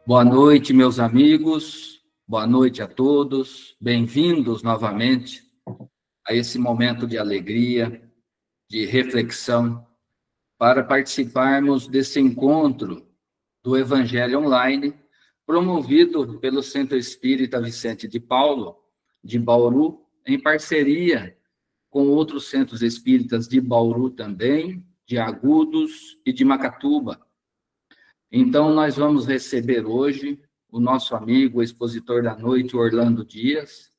Boa noite, meus amigos. Boa noite a todos. Bem-vindos novamente a esse momento de alegria, de reflexão, para participarmos desse encontro do Evangelho Online, promovido pelo Centro Espírita Vicente de Paulo, de Bauru, em parceria com outros centros espíritas de Bauru também, de Agudos e de Macatuba. Então, nós vamos receber hoje o nosso amigo, o expositor da noite, Orlando Dias,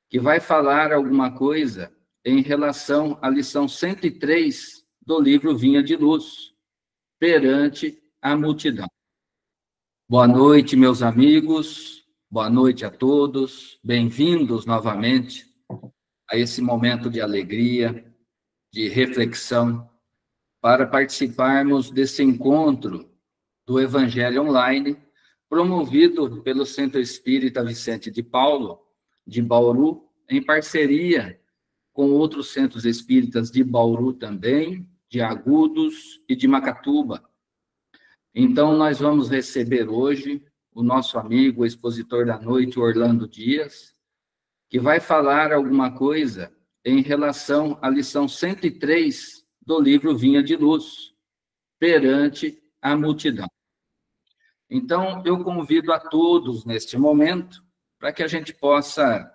que vai falar alguma coisa em relação à lição 103 do livro Vinha de Luz, perante a multidão. Boa noite, meus amigos, boa noite a todos, bem-vindos novamente a esse momento de alegria, de reflexão, para participarmos desse encontro do Evangelho Online, promovido pelo Centro Espírita Vicente de Paulo, de Bauru, em parceria com outros centros espíritas de Bauru também, de Agudos e de Macatuba. Então, nós vamos receber hoje o nosso amigo, o expositor da noite, Orlando Dias, que vai falar alguma coisa em relação à lição 103 do livro Vinha de Luz, perante a multidão. Então, eu convido a todos, neste momento, para que a gente possa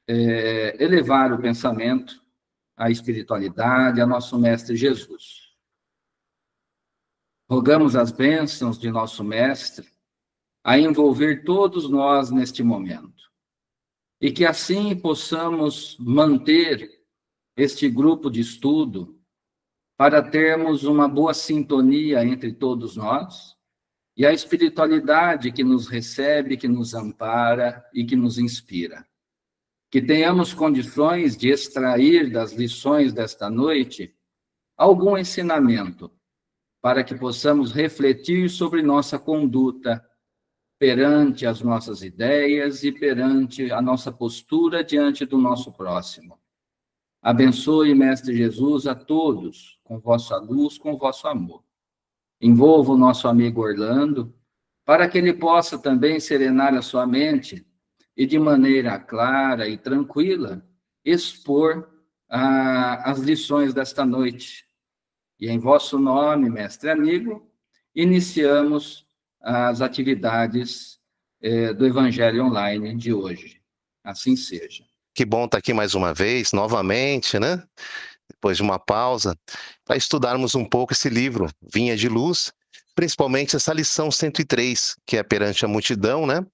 elevar o pensamento à espiritualidade, a nosso Mestre Jesus. Rogamos as bênçãos de nosso Mestre a envolver todos nós neste momento, e que assim possamos manter este grupo de estudo para termos uma boa sintonia entre todos nós, e a espiritualidade que nos recebe, que nos ampara e que nos inspira. Que tenhamos condições de extrair das lições desta noite algum ensinamento, para que possamos refletir sobre nossa conduta perante as nossas ideias e perante a nossa postura diante do nosso próximo. Abençoe, Mestre Jesus, a todos, com vossa luz, com vosso amor. Envolva o nosso amigo Orlando, para que ele possa também serenar a sua mente e, de maneira clara e tranquila, expor as lições desta noite. E em vosso nome, mestre amigo, iniciamos as atividades do Evangelho Online de hoje. Assim seja. Que bom estar aqui mais uma vez, novamente, né? Depois de uma pausa, para estudarmos um pouco esse livro, Vinha de Luz, principalmente essa lição 103, que é perante a multidão, né?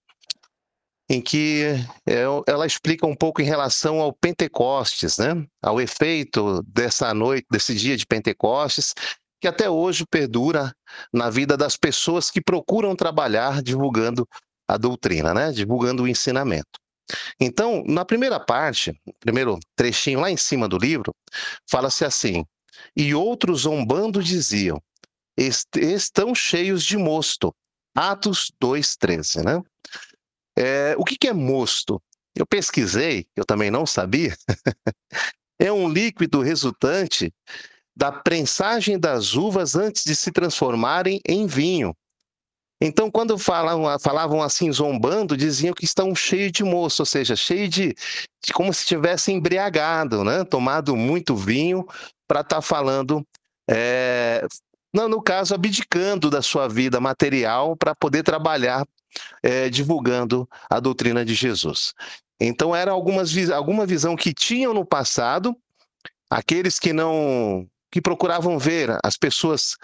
Em que ela explica um pouco em relação ao Pentecostes, né? Ao efeito dessa noite, desse dia de Pentecostes, que até hoje perdura na vida das pessoas que procuram trabalhar divulgando a doutrina, né? Divulgando o ensinamento. Então, na primeira parte, primeiro trechinho lá em cima do livro, fala-se assim: e outros zombando diziam, estão cheios de mosto. Atos 2:13, né? O que é mosto? Eu pesquisei, eu também não sabia. É um líquido resultante da prensagem das uvas antes de se transformarem em vinho. Então, quando falavam assim, zombando, diziam que estão cheios de moço, ou seja, cheio de como se tivesse embriagado, né? Tomado muito vinho para estar falando, no caso, abdicando da sua vida material para poder trabalhar divulgando a doutrina de Jesus. Então, era alguma visão que tinham no passado, aqueles que procuravam ver as pessoas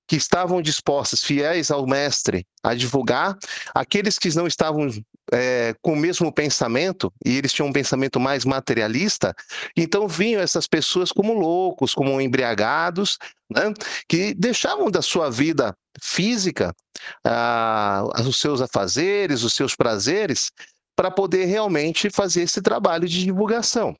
que estavam dispostas, fiéis ao mestre, a divulgar, aqueles que não estavam com o mesmo pensamento, e eles tinham um pensamento mais materialista, então vinham essas pessoas como loucos, como embriagados, né, que deixavam da sua vida física os seus afazeres, os seus prazeres, para poder realmente fazer esse trabalho de divulgação.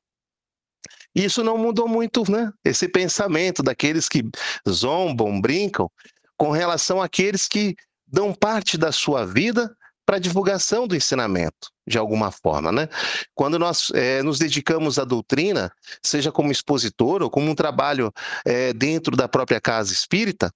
Isso não mudou muito, né? Esse pensamento daqueles que zombam, brincam, com relação àqueles que dão parte da sua vida para a divulgação do ensinamento, de alguma forma, né? Quando nós nos dedicamos à doutrina, seja como expositor ou como um trabalho dentro da própria casa espírita,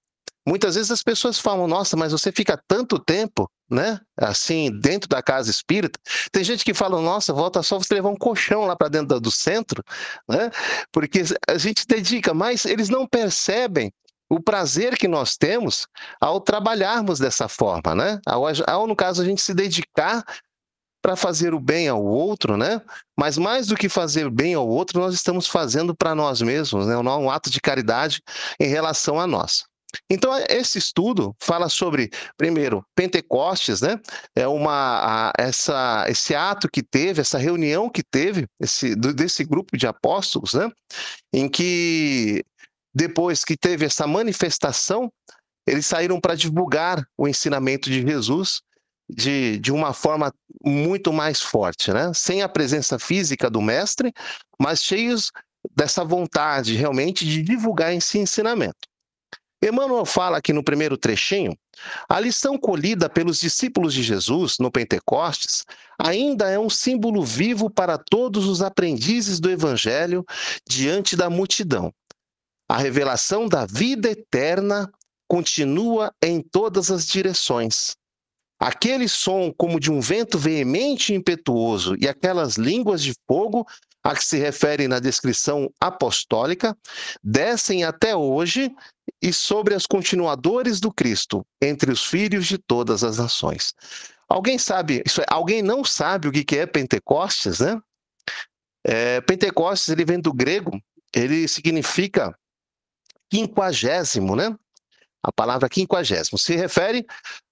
Muitas vezes as pessoas falam, nossa, mas você fica tanto tempo, né, assim, dentro da casa espírita. Tem gente que fala, nossa, volta só você levar um colchão lá para dentro do centro, né, porque a gente dedica, mas eles não percebem o prazer que nós temos ao trabalharmos dessa forma, né, ao no caso, a gente se dedicar para fazer o bem ao outro, né? Mas mais do que fazer bem ao outro, nós estamos fazendo para nós mesmos, né? Um ato de caridade em relação a nós. Então, esse estudo fala sobre, primeiro, Pentecostes, né? Esse ato que teve, essa reunião que teve, desse grupo de apóstolos, né? Em que, depois que teve essa manifestação, eles saíram para divulgar o ensinamento de Jesus de uma forma muito mais forte, né? Sem a presença física do mestre, mas cheios dessa vontade realmente de divulgar esse ensinamento. Emmanuel fala aqui no primeiro trechinho, a lição colhida pelos discípulos de Jesus no Pentecostes ainda é um símbolo vivo para todos os aprendizes do Evangelho diante da multidão. A revelação da vida eterna continua em todas as direções. Aquele som como de um vento veemente e impetuoso e aquelas línguas de fogo a que se refere na descrição apostólica, descem até hoje e sobre os continuadores do Cristo, entre os filhos de todas as nações. Alguém sabe, alguém não sabe o que é Pentecostes, né? Pentecostes, ele vem do grego, ele significa quinquagésimo, né? A palavra quinquagésimo se refere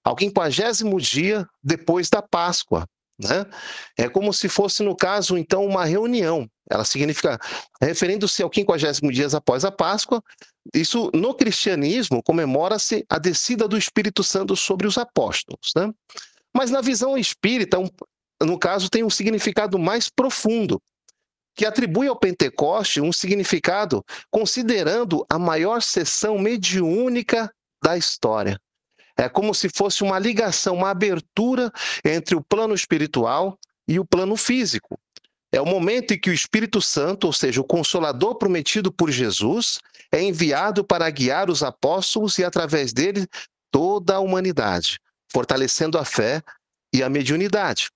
ao 50º dia depois da Páscoa, né? É como se fosse, no caso, então, uma reunião. Ela significa, referindo-se ao 50º dia após a Páscoa, isso, no cristianismo, comemora-se a descida do Espírito Santo sobre os apóstolos, né? Mas na visão espírita, no caso, tem um significado mais profundo, que atribui ao Pentecoste um significado considerando a maior sessão mediúnica da história. É como se fosse uma ligação, uma abertura entre o plano espiritual e o plano físico. É o momento em que o Espírito Santo, ou seja, o Consolador prometido por Jesus, é enviado para guiar os apóstolos e, através dele, toda a humanidade, fortalecendo a fé e a mediunidade.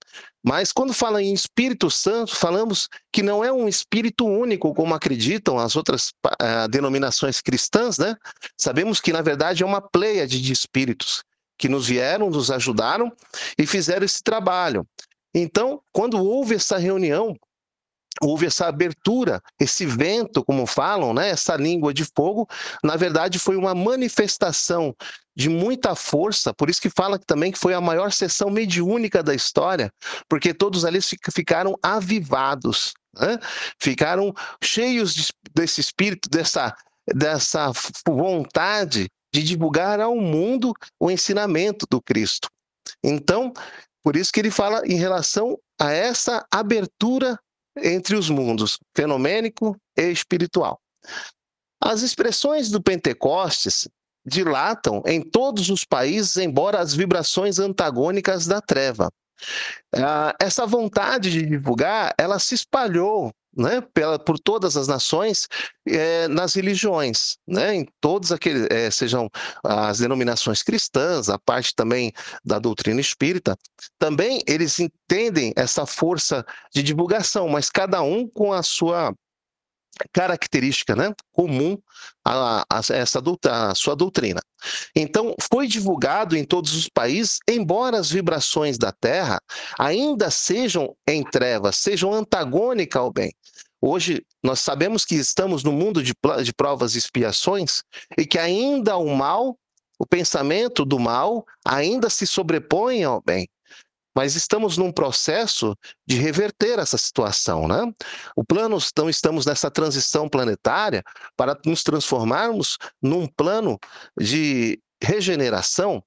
Mas quando fala em Espírito Santo, falamos que não é um espírito único, como acreditam as outras denominações cristãs, né? Sabemos que, na verdade, é uma pleiade de espíritos que nos vieram, nos ajudaram e fizeram esse trabalho. Então, quando houve essa reunião, houve essa abertura, esse vento, como falam, né? Essa língua de fogo, na verdade foi uma manifestação de muita força, por isso que fala também que foi a maior sessão mediúnica da história, porque todos ali ficaram avivados, né? Ficaram cheios desse espírito, dessa vontade de divulgar ao mundo o ensinamento do Cristo. Então, por isso que ele fala em relação a essa abertura entre os mundos fenomênico e espiritual. As expressões do Pentecostes dilatam em todos os países, embora as vibrações antagônicas da treva. Essa vontade de divulgar, ela se espalhou, né, por todas as nações, nas religiões, né, em todos aqueles, sejam as denominações cristãs, a parte também da doutrina espírita, também eles entendem essa força de divulgação, mas cada um com a sua característica, né, comum a sua doutrina. Então, foi divulgado em todos os países, embora as vibrações da Terra ainda sejam em trevas, sejam antagônicas ao bem. Hoje, nós sabemos que estamos no mundo de provas e expiações e que ainda o mal, o pensamento do mal, ainda se sobrepõe ao bem. Mas estamos num processo de reverter essa situação, né? O plano, então, estamos nessa transição planetária para nos transformarmos num plano de regeneração.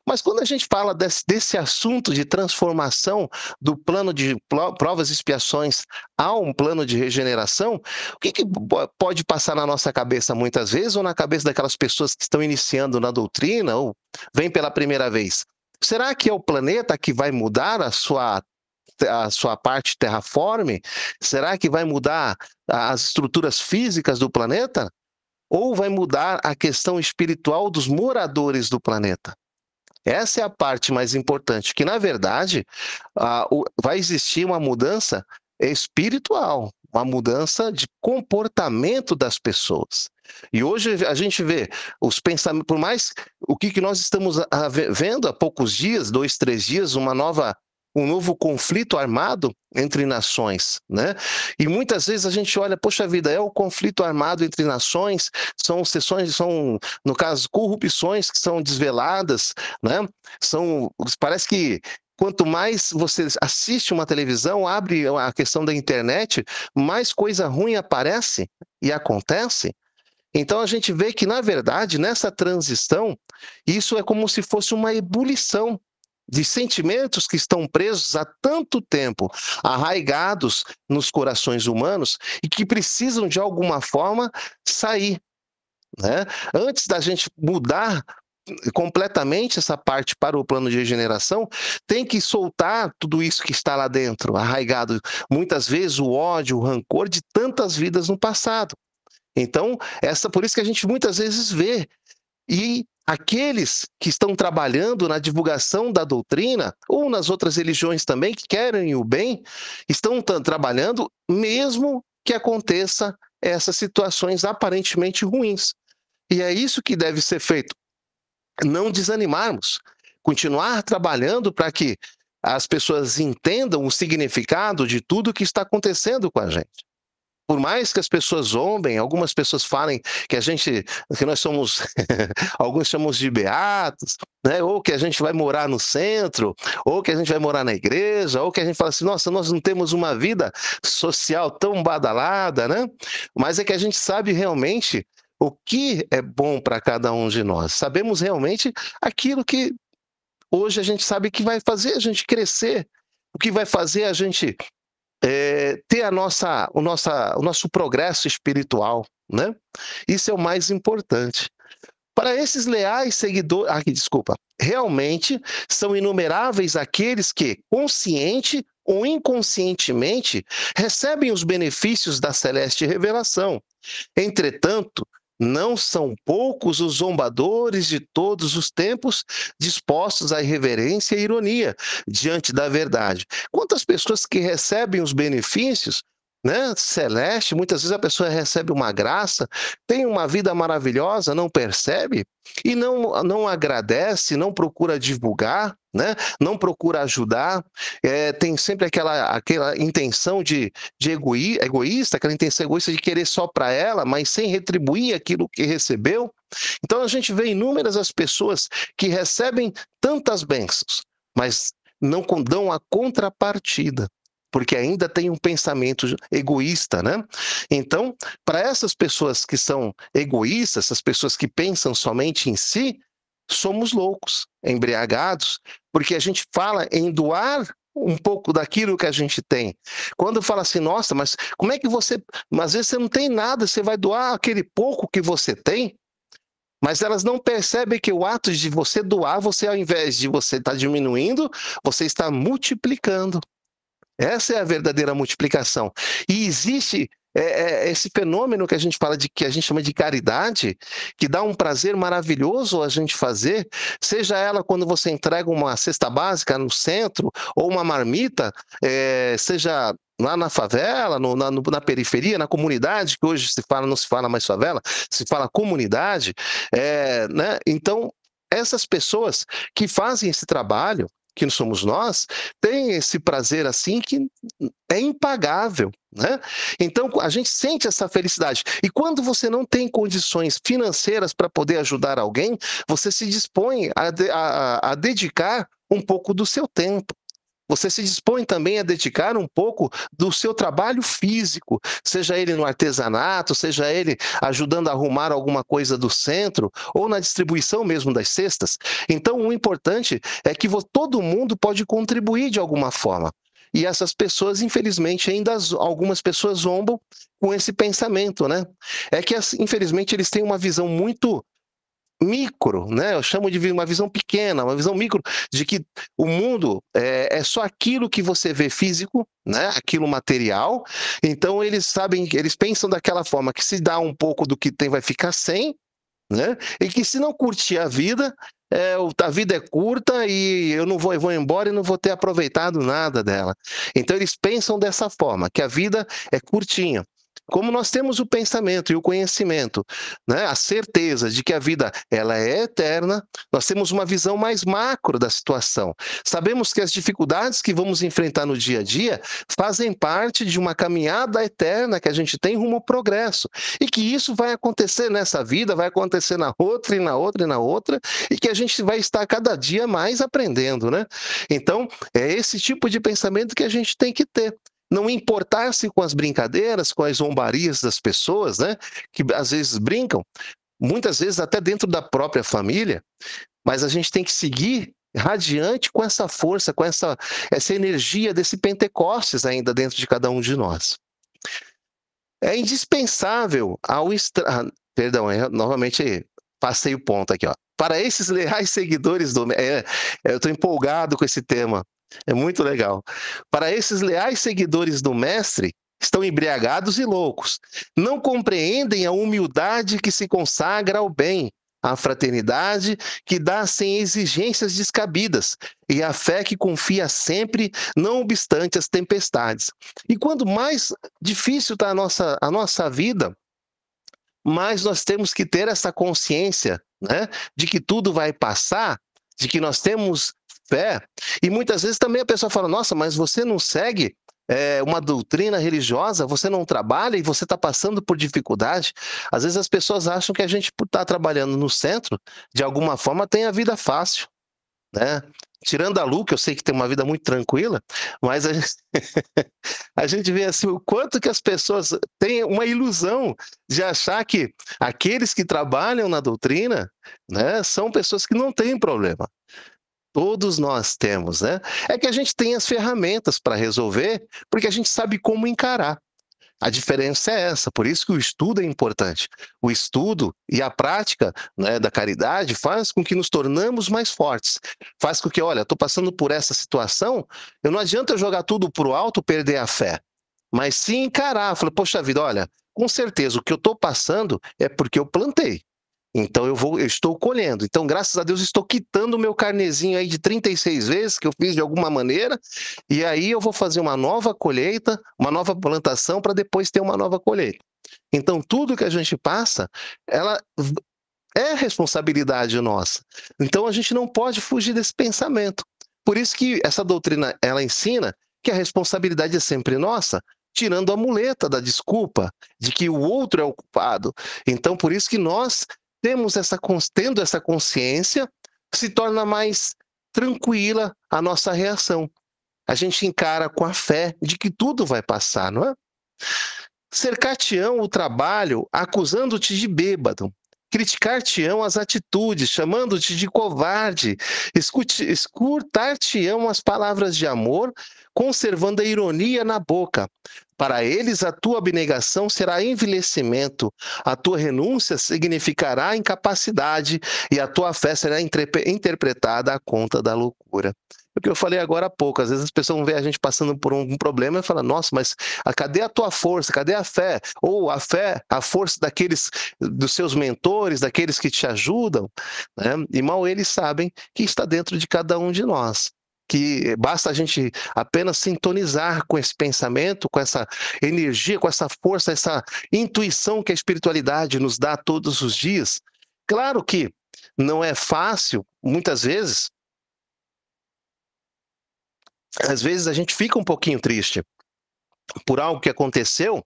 Mas quando a gente fala desse assunto de transformação do plano de provas e expiações a um plano de regeneração, o que pode passar na nossa cabeça muitas vezes ou na cabeça daquelas pessoas que estão iniciando na doutrina ou vêm pela primeira vez? Será que é o planeta que vai mudar a sua parte terraforme? Será que vai mudar as estruturas físicas do planeta? ou vai mudar a questão espiritual dos moradores do planeta? Essa é a parte mais importante, que na verdade vai existir uma mudança espiritual, uma mudança de comportamento das pessoas. E hoje a gente vê os pensamentos, por mais o que nós estamos vendo há poucos dias, 2, 3 dias, um novo conflito armado entre nações, né? E muitas vezes a gente olha, poxa vida, é o conflito armado entre nações, são no caso, corrupções que são desveladas, né? Parece que quanto mais você assiste uma televisão, abre a questão da internet, mais coisa ruim aparece e acontece. Então a gente vê que, na verdade, nessa transição, isso é como se fosse uma ebulição de sentimentos que estão presos há tanto tempo, arraigados nos corações humanos e que precisam, de alguma forma, sair, né? Antes da gente mudar completamente essa parte para o plano de regeneração, tem que soltar tudo isso que está lá dentro, arraigado, muitas vezes o ódio, o rancor de tantas vidas no passado. Então, por isso que a gente muitas vezes vê. E aqueles que estão trabalhando na divulgação da doutrina, ou nas outras religiões também, que querem o bem, estão trabalhando mesmo que aconteça essas situações aparentemente ruins. E é isso que deve ser feito. Não desanimarmos, continuar trabalhando para que as pessoas entendam o significado de tudo que está acontecendo com a gente. Por mais que as pessoas zombem, algumas pessoas falem que nós somos, alguns chamam de beatos, né? Ou que a gente vai morar no centro, ou que a gente vai morar na igreja, ou que a gente fala assim, nossa, nós não temos uma vida social tão badalada, né? Mas é que a gente sabe realmente o que é bom para cada um de nós. Sabemos realmente aquilo que hoje a gente sabe que vai fazer a gente crescer, o que vai fazer a gente ter o nosso progresso espiritual, né? Isso é o mais importante. Para esses leais seguidores, realmente são inumeráveis aqueles que, consciente ou inconscientemente, recebem os benefícios da celeste revelação. Entretanto, não são poucos os zombadores de todos os tempos dispostos à irreverência e ironia diante da verdade. Quantas pessoas que recebem os benefícios, né, celeste, muitas vezes a pessoa recebe uma graça, tem uma vida maravilhosa, não percebe e não agradece, não procura divulgar, né, não procura ajudar, tem sempre aquela intenção de egoísta, aquela intenção egoísta de querer só para ela, mas sem retribuir aquilo que recebeu. Então a gente vê inúmeras as pessoas que recebem tantas bênçãos, mas não dão a contrapartida, porque ainda tem um pensamento egoísta, né? Então, para essas pessoas que são egoístas, essas pessoas que pensam somente em si, somos loucos, embriagados, porque a gente fala em doar um pouco daquilo que a gente tem. Quando fala assim, nossa, mas como é que às vezes você não tem nada, você vai doar aquele pouco que você tem? Mas elas não percebem que o ato de você doar, você ao invés de você estar diminuindo, você está multiplicando. Essa é a verdadeira multiplicação. E existe esse fenômeno que a gente fala que a gente chama de caridade, que dá um prazer maravilhoso a gente fazer, seja ela quando você entrega uma cesta básica no centro, ou uma marmita, seja lá na favela, na periferia, na comunidade, que hoje não se fala mais favela, se fala comunidade, né? Então, essas pessoas que fazem esse trabalho, que somos nós, tem esse prazer assim que é impagável, né? Então a gente sente essa felicidade. E quando você não tem condições financeiras para poder ajudar alguém, você se dispõe a dedicar um pouco do seu tempo. Você se dispõe também a dedicar um pouco do seu trabalho físico, seja ele no artesanato, seja ele ajudando a arrumar alguma coisa do centro, ou na distribuição mesmo das cestas. Então, o importante é que todo mundo pode contribuir de alguma forma. E essas pessoas, infelizmente, algumas pessoas zombam com esse pensamento, né? É que, infelizmente, eles têm uma visão muito micro, né? Eu chamo de uma visão pequena, uma visão micro, de que o mundo é só aquilo que você vê físico, né? Aquilo material. Então eles sabem, eles pensam daquela forma que se dá um pouco do que tem, vai ficar sem, né? E que se não curtir a vida, a vida é curta e eu vou embora e não vou ter aproveitado nada dela. Então eles pensam dessa forma, que a vida é curtinha. Como nós temos o pensamento e o conhecimento, né, a certeza de que a vida ela é eterna, nós temos uma visão mais macro da situação. Sabemos que as dificuldades que vamos enfrentar no dia a dia fazem parte de uma caminhada eterna que a gente tem rumo ao progresso. E que isso vai acontecer nessa vida, vai acontecer na outra e na outra e na outra, e que a gente vai estar cada dia mais aprendendo, né? Então, é esse tipo de pensamento que a gente tem que ter. Não importar-se com as brincadeiras, com as zombarias das pessoas, né? Que às vezes brincam, muitas vezes até dentro da própria família, mas a gente tem que seguir radiante com essa força, com essa energia desse Pentecostes ainda dentro de cada um de nós. É indispensável Perdão, novamente passei o ponto aqui, ó. Para esses leais seguidores eu estou empolgado com esse tema. É muito legal. Para esses leais seguidores do Mestre, estão embriagados e loucos. Não compreendem a humildade que se consagra ao bem, a fraternidade que dá sem exigências descabidas e a fé que confia sempre, não obstante as tempestades. E quando mais difícil está a nossa vida, mais nós temos que ter essa consciência, né, de que tudo vai passar, de que nós temos fé. E muitas vezes também a pessoa fala, nossa, mas você não segue uma doutrina religiosa, você não trabalha e você está passando por dificuldade. Às vezes as pessoas acham que a gente, por estar trabalhando no centro, de alguma forma tem a vida fácil, né? Tirando a Lu, que eu sei que tem uma vida muito tranquila, mas a gente vê assim, o quanto que as pessoas têm uma ilusão de achar que aqueles que trabalham na doutrina, né, são pessoas que não têm problema. Todos nós temos, né? É que a gente tem as ferramentas para resolver, porque a gente sabe como encarar. A diferença é essa, por isso que o estudo é importante. O estudo e a prática, né, da caridade faz com que nos tornamos mais fortes. Faz com que, olha, estou passando por essa situação, não adianta eu jogar tudo para o alto, perder a fé. Mas sim encarar, falar, poxa vida, olha, com certeza o que eu estou passando é porque eu plantei. Então eu estou colhendo. Então, graças a Deus, estou quitando o meu carnezinho aí de 36 vezes que eu fiz de alguma maneira, e aí eu vou fazer uma nova colheita, uma nova plantação para depois ter uma nova colheita. Então, tudo que a gente passa, ela é responsabilidade nossa. Então, a gente não pode fugir desse pensamento. Por isso que essa doutrina, ela ensina que a responsabilidade é sempre nossa, tirando a muleta da desculpa de que o outro é o culpado. Então, por isso que nós tendo essa consciência, se torna mais tranquila a nossa reação. A gente encara com a fé de que tudo vai passar, não é? Cercar-te-ão o trabalho, acusando-te de bêbado. Criticar-te-ão as atitudes, chamando-te de covarde. Escutar-te-ão as palavras de amor, conservando a ironia na boca. Para eles, a tua abnegação será envelhecimento, a tua renúncia significará incapacidade e a tua fé será interpretada à conta da loucura. O que eu falei agora há pouco, às vezes as pessoas vão ver a gente passando por um problema e falam, nossa, mas cadê a tua força, cadê a fé? Ou a fé, a força dos seus mentores, daqueles que te ajudam, né? E mal eles sabem que está dentro de cada um de nós. Que basta a gente apenas sintonizar com esse pensamento, com essa energia, com essa força, essa intuição que a espiritualidade nos dá todos os dias. Claro que não é fácil, muitas vezes, às vezes a gente fica um pouquinho triste por algo que aconteceu,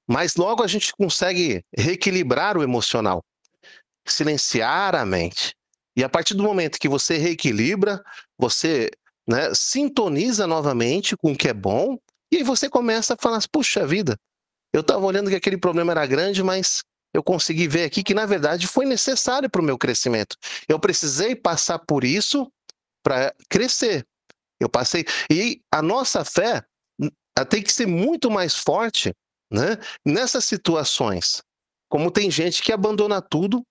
mas logo a gente consegue reequilibrar o emocional, silenciar a mente. E a partir do momento que você reequilibra, você, né, sintoniza novamente com o que é bom, e aí você começa a falar, puxa vida, eu estava olhando que aquele problema era grande, mas eu consegui ver aqui que, na verdade, foi necessário para o meu crescimento. Eu precisei passar por isso para crescer. Eu passei. E a nossa fé tem que ser muito mais forte, né, nessas situações. Como tem gente que abandona tudo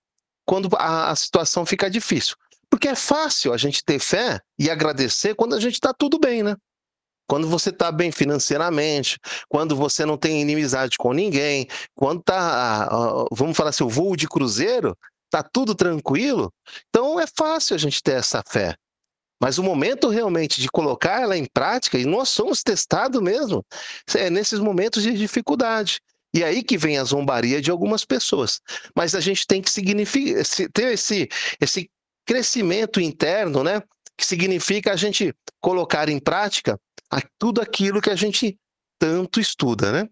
quando a situação fica difícil. Porque é fácil a gente ter fé e agradecer quando a gente está tudo bem, né? Quando você está bem financeiramente, quando você não tem inimizade com ninguém, quando está, vamos falar assim, o voo de cruzeiro, está tudo tranquilo, então é fácil a gente ter essa fé. Mas o momento realmente de colocar ela em prática, e nós somos testados mesmo, é nesses momentos de dificuldade. E aí que vem a zombaria de algumas pessoas. Mas a gente tem que ter esse crescimento interno, né? Que significa a gente colocar em prática tudo aquilo que a gente tanto estuda, né?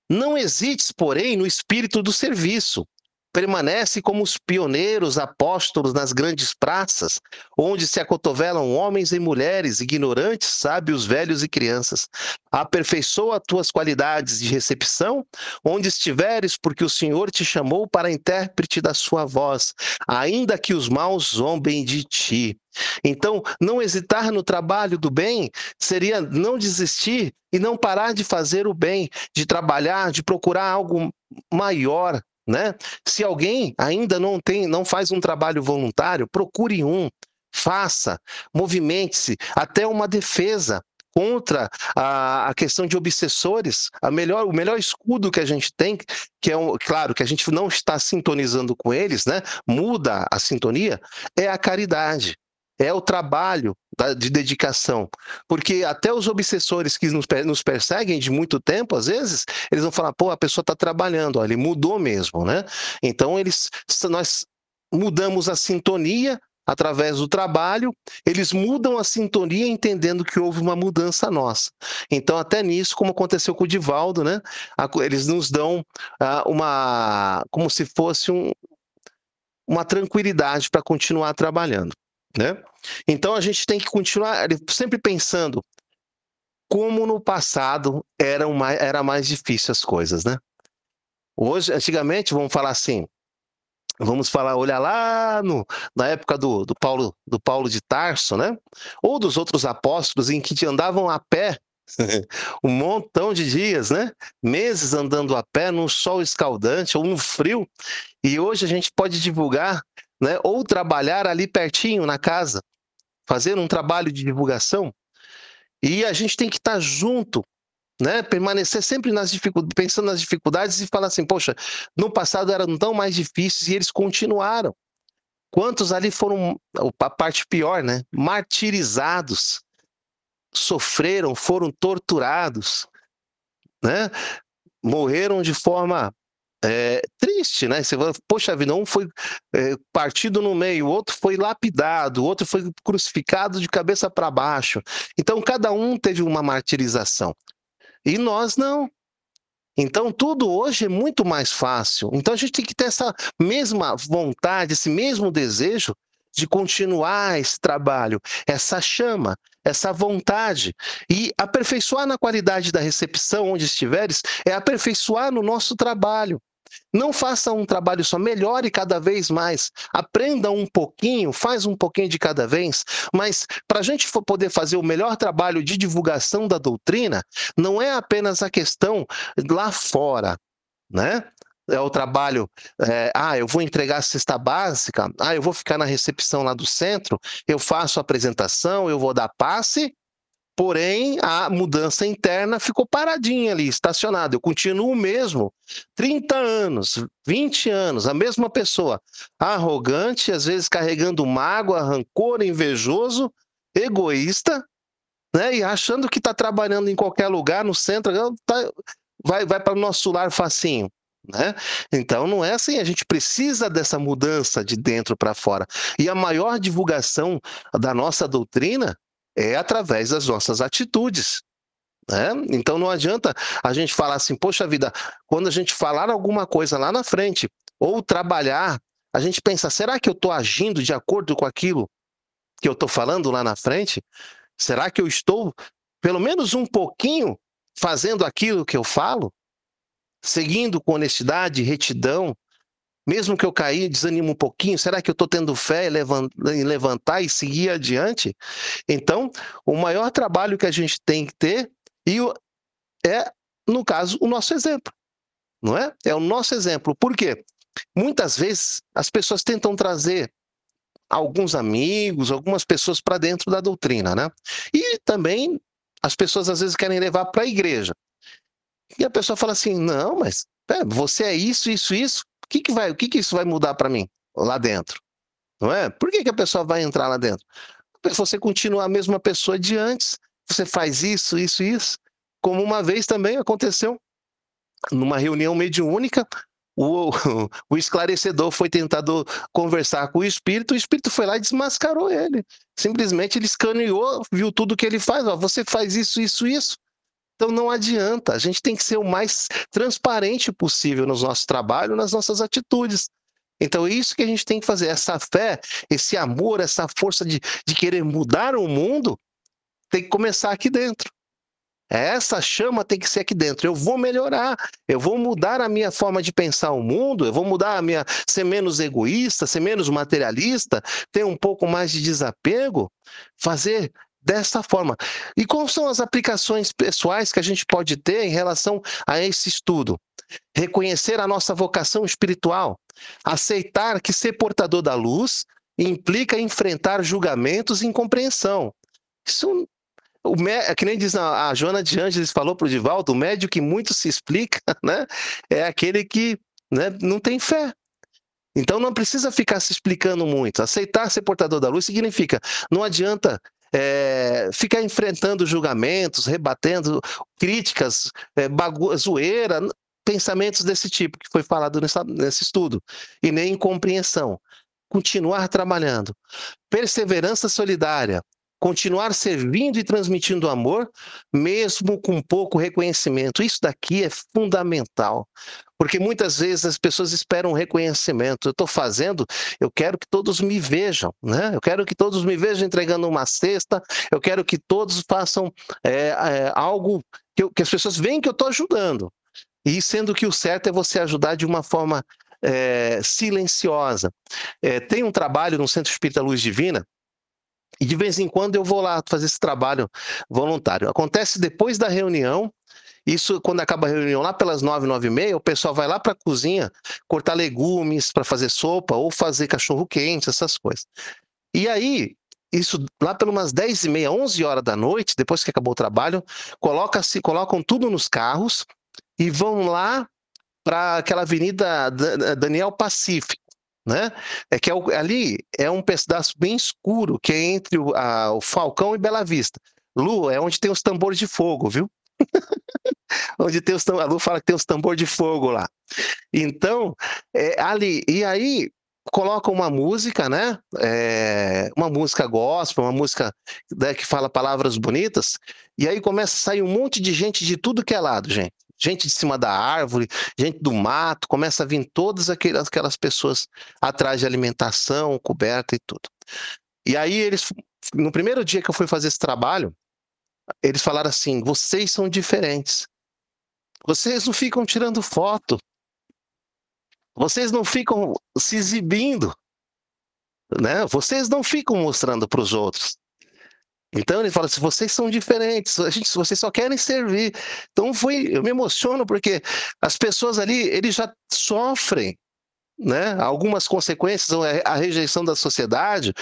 Não hesites, porém, no espírito do serviço. Permanece como os pioneiros apóstolos nas grandes praças, onde se acotovelam homens e mulheres, ignorantes, sábios, velhos e crianças. Aperfeiçoa tuas qualidades de recepção, onde estiveres, porque o Senhor te chamou para intérprete da sua voz, ainda que os maus zombem de ti. Então, não hesitar no trabalho do bem seria não desistir e não parar de fazer o bem, de trabalhar, de procurar algo maior, né? Se alguém ainda não faz um trabalho voluntário, procure um, faça, movimente-se até uma defesa contra a questão de obsessores. O melhor escudo que a gente tem, que é claro que a gente não está sintonizando com eles, né? Muda a sintonia, é a caridade. É o trabalho de dedicação. Porque até os obsessores que nos perseguem de muito tempo, às vezes, eles vão falar, pô, a pessoa está trabalhando, ó, ele mudou mesmo, né? Então, nós mudamos a sintonia através do trabalho, eles mudam a sintonia entendendo que houve uma mudança nossa. Então, até nisso, como aconteceu com o Divaldo, né? Eles nos dão como se fosse uma tranquilidade para continuar trabalhando, né? Então a gente tem que continuar sempre pensando como no passado era mais difícil as coisas, né? Hoje, antigamente, olhar lá na época do Paulo de Tarso, né? Ou dos outros apóstolos em que andavam a pé um montão de dias, né? Meses andando a pé num sol escaldante ou no frio. E hoje a gente pode divulgar, né? Ou trabalhar ali pertinho na casa, fazer um trabalho de divulgação. E a gente tem que estar junto, né? Permanecer sempre pensando nas dificuldades e falar assim, poxa, no passado eram tão mais difíceis e eles continuaram. Quantos ali foram, a parte pior, né? Martirizados, sofreram, foram torturados, né? Morreram de forma triste, né? Você fala, poxa vida, um foi partido no meio, o outro foi lapidado, o outro foi crucificado de cabeça para baixo. Então, cada um teve uma martirização. E nós não. Então, tudo hoje é muito mais fácil. Então, a gente tem que ter essa mesma vontade, esse mesmo desejo de continuar esse trabalho, essa chama, essa vontade. E aperfeiçoar na qualidade da recepção onde estiveres é aperfeiçoar no nosso trabalho. Não faça um trabalho só, melhore cada vez mais. Aprenda um pouquinho, faz um pouquinho de cada vez. Mas para a gente poder fazer o melhor trabalho de divulgação da doutrina, não é apenas a questão lá fora, né? É o trabalho, eu vou entregar a cesta básica, eu vou ficar na recepção lá do centro, eu faço a apresentação, eu vou dar passe, porém, a mudança interna ficou paradinha ali, estacionada. Eu continuo o mesmo. 30 anos, 20 anos, a mesma pessoa. Arrogante, às vezes carregando mágoa, rancor, invejoso, egoísta, né? E achando que está trabalhando em qualquer lugar, no centro, vai para o nosso lar facinho. Né? Então não é assim, a gente precisa dessa mudança de dentro para fora. E a maior divulgação da nossa doutrina é através das nossas atitudes, né? Então não adianta a gente falar assim, poxa vida, quando a gente falar alguma coisa lá na frente, ou trabalhar, a gente pensa, será que eu estou agindo de acordo com aquilo que eu estou falando lá na frente? Será que eu estou, pelo menos um pouquinho, fazendo aquilo que eu falo? Seguindo com honestidade, retidão? Mesmo que eu cair, desanimo um pouquinho, será que eu estou tendo fé em levantar e seguir adiante? Então, o maior trabalho que a gente tem que ter é, no caso, o nosso exemplo, não é? É o nosso exemplo. Por quê? muitas vezes as pessoas tentam trazer alguns amigos, algumas pessoas para dentro da doutrina, né? E também as pessoas às vezes querem levar para a igreja. E a pessoa fala assim: não, mas você é isso, isso, isso. O que isso vai mudar para mim lá dentro? Não é? Por que a pessoa vai entrar lá dentro? Você continua a mesma pessoa de antes. Você faz isso, isso, isso. Como uma vez também aconteceu numa reunião mediúnica, o, o esclarecedor foi tentado conversar com o espírito foi lá e desmascarou ele. Simplesmente ele escaneou, viu tudo que ele faz. Ó, você faz isso, isso, isso. Então não adianta, a gente tem que ser o mais transparente possível nos nossos trabalhos, nas nossas atitudes. Então é isso que a gente tem que fazer, essa fé, esse amor, essa força de querer mudar o mundo, tem que começar aqui dentro. Essa chama tem que ser aqui dentro. Eu vou melhorar, eu vou mudar a minha forma de pensar o mundo, eu vou mudar ser menos egoísta, ser menos materialista, ter um pouco mais de desapego, fazer dessa forma. E quais são as aplicações pessoais que a gente pode ter em relação a esse estudo? Reconhecer a nossa vocação espiritual, aceitar que ser portador da luz implica enfrentar julgamentos e incompreensão. Isso que nem diz a Joana de Ângeles falou para o Divaldo, o médio que muito se explica, né, é aquele que, né, não tem fé. Então não precisa ficar se explicando muito. Aceitar ser portador da luz significa, não adianta ficar enfrentando julgamentos, rebatendo críticas, zoeira, pensamentos desse tipo que foi falado nesse estudo, e nem incompreensão. Continuar trabalhando. Perseverança solidária. Continuar servindo e transmitindo amor, mesmo com pouco reconhecimento. Isso daqui é fundamental, porque muitas vezes as pessoas esperam reconhecimento. Eu estou fazendo, eu quero que todos me vejam, né? Eu quero que todos me vejam entregando uma cesta, eu quero que todos façam algo que as pessoas veem que eu estou ajudando. E sendo que o certo é você ajudar de uma forma silenciosa. Tem um trabalho no Centro Espírita Luz Divina, e de vez em quando eu vou lá fazer esse trabalho voluntário. Acontece depois da reunião, isso quando acaba a reunião lá pelas 9, 9h30, o pessoal vai lá para a cozinha cortar legumes para fazer sopa ou fazer cachorro quente, essas coisas. E aí, isso lá pelas umas 10h30, 11 horas da noite, depois que acabou o trabalho, colocam tudo nos carros e vão lá para aquela avenida Daniel Pacífico, né? Ali é um pedaço bem escuro que é entre o Falcão e Bela Vista. Lu, é onde tem os tambores de fogo, viu? Onde tem a Lu fala que tem os tambores de fogo lá. Então, ali, e aí colocam uma música, né? Uma música gospel, uma música, né, que fala palavras bonitas, e aí começa a sair um monte de gente de tudo que é lado, gente. Gente de cima da árvore, gente do mato, começa a vir todas aquelas pessoas atrás de alimentação, coberta e tudo. E aí no primeiro dia que eu fui fazer esse trabalho, eles falaram assim: vocês são diferentes. Vocês não ficam tirando foto. Vocês não ficam se exibindo, né? Vocês não ficam mostrando para os outros. Então ele fala assim: vocês são diferentes, vocês só querem servir. Então eu me emociono porque as pessoas ali, eles já sofrem, né, algumas consequências, a rejeição da sociedade.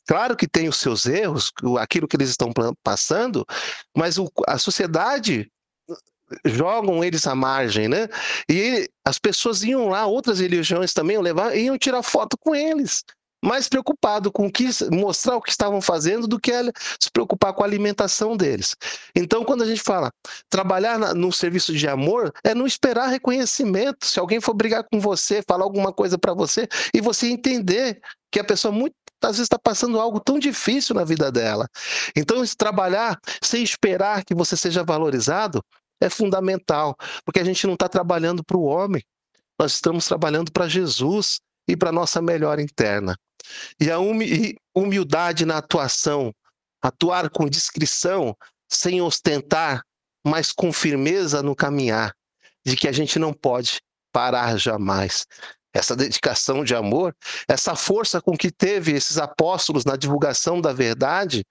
Claro que tem os seus erros, aquilo que eles estão passando, mas a sociedade jogam eles à margem, né? E as pessoas iam lá, outras religiões também iam tirar foto com eles, mais preocupado com mostrar o que estavam fazendo do que se preocupar com a alimentação deles. Então, quando a gente fala trabalhar no serviço de amor, é não esperar reconhecimento. Se alguém for brigar com você, falar alguma coisa para você, e você entender que a pessoa às vezes está passando algo tão difícil na vida dela. Então, trabalhar sem esperar que você seja valorizado é fundamental, porque a gente não está trabalhando para o homem, nós estamos trabalhando para Jesus e para a nossa melhora interna. E a humildade na atuação, atuar com discrição, sem ostentar, mas com firmeza no caminhar, de que a gente não pode parar jamais. Essa dedicação de amor, essa força com que teve esses apóstolos na divulgação da verdade,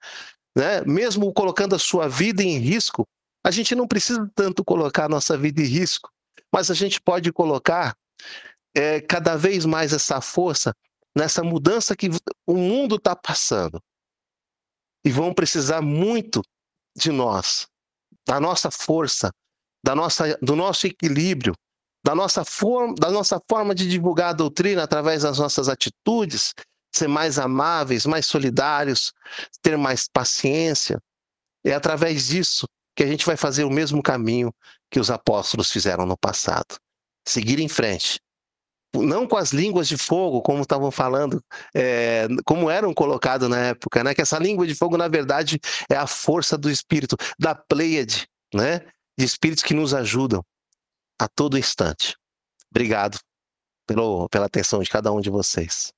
né? Mesmo colocando a sua vida em risco, a gente não precisa tanto colocar a nossa vida em risco, mas a gente pode colocar cada vez mais essa força nessa mudança que o mundo está passando. E vão precisar muito de nós, da nossa força, do nosso equilíbrio, da nossa forma de divulgar a doutrina através das nossas atitudes, ser mais amáveis, mais solidários, ter mais paciência. É através disso que a gente vai fazer o mesmo caminho que os apóstolos fizeram no passado. Seguir em frente. Não com as línguas de fogo, como estavam falando, como eram colocados na época, né? Que essa língua de fogo, na verdade, é a força do Espírito, da Pleiade, né? De espíritos que nos ajudam a todo instante. Obrigado pela atenção de cada um de vocês.